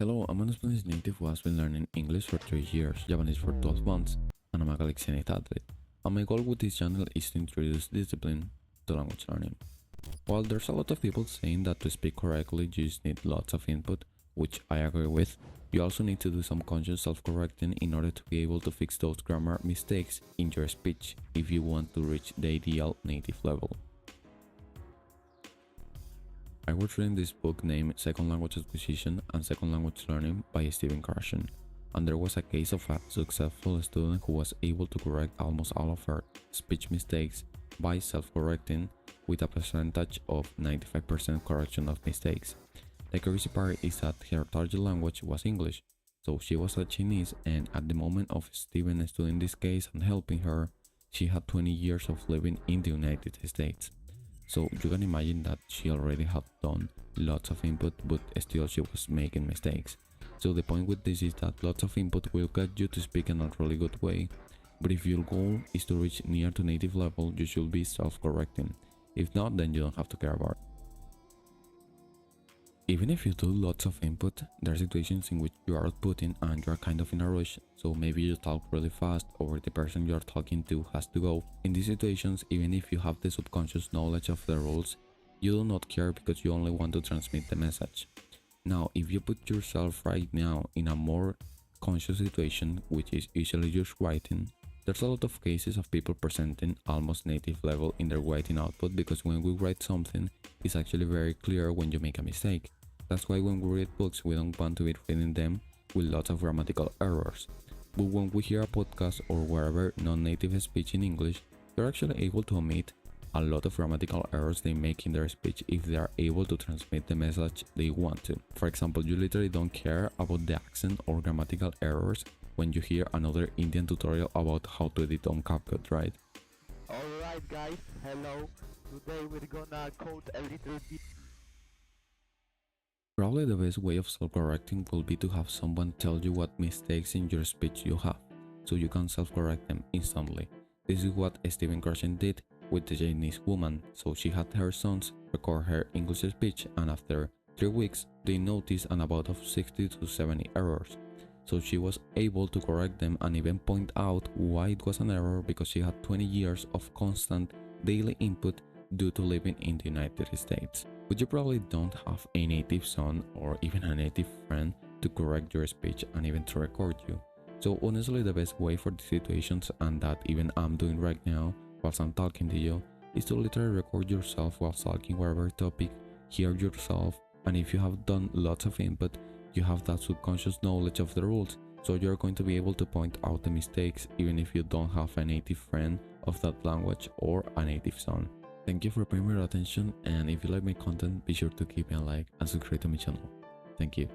Hello, I'm an Spanish native who has been learning English for 3 years, Japanese for 12 months, and I'm a calisthenics athlete. And my goal with this channel is to introduce discipline to language learning. While there's a lot of people saying that to speak correctly you just need lots of input, which I agree with, you also need to do some conscious self-correcting in order to be able to fix those grammar mistakes in your speech if you want to reach the ideal native level. I was reading this book named Second Language Acquisition and Second Language Learning by Stephen Carson, and there was a case of a successful student who was able to correct almost all of her speech mistakes by self-correcting with a percentage of 95% correction of mistakes. The crazy part is that her target language was English, so she was a Chinese, and at the moment of Stephen studying this case and helping her, she had 20 years of living in the United States. So you can imagine that she already had done lots of input, but still she was making mistakes. So the point with this is that lots of input will get you to speak in a really good way, but if your goal is to reach near to native level, you should be self-correcting. If not, then you don't have to care about it. Even if you do lots of input, there are situations in which you are outputting and you are kind of in a rush, so maybe you talk really fast or the person you are talking to has to go. In these situations, even if you have the subconscious knowledge of the rules, you do not care because you only want to transmit the message. Now, if you put yourself right now in a more conscious situation, which is usually just writing, there's a lot of cases of people presenting almost native level in their writing output because when we write something, it's actually very clear when you make a mistake. That's why when we read books, we don't want to be reading them with lots of grammatical errors. But when we hear a podcast or wherever non-native speech in English, they're actually able to omit a lot of grammatical errors they make in their speech if they are able to transmit the message they want to. For example, you literally don't care about the accent or grammatical errors when you hear another Indian tutorial about how to edit on CapCut, right? Alright guys, hello. Today we're gonna code a little bit. Probably the best way of self-correcting will be to have someone tell you what mistakes in your speech you have, so you can self-correct them instantly. This is what Stephen Carson did with the Chinese woman, so she had her sons record her English speech and after 3 weeks they noticed an about of 60 to 70 errors. So she was able to correct them and even point out why it was an error because she had 20 years of constant daily input due to living in the United States. But you probably don't have a native son or even a native friend to correct your speech and even to record you. So honestly the best way for these situations, and that even I'm doing right now whilst I'm talking to you, is to literally record yourself while talking whatever topic, hear yourself, and if you have done lots of input, you have that subconscious knowledge of the rules, so you're going to be able to point out the mistakes even if you don't have a native friend of that language or a native son. Thank you for paying your attention, and if you like my content, be sure to give me a like and subscribe to my channel. Thank you.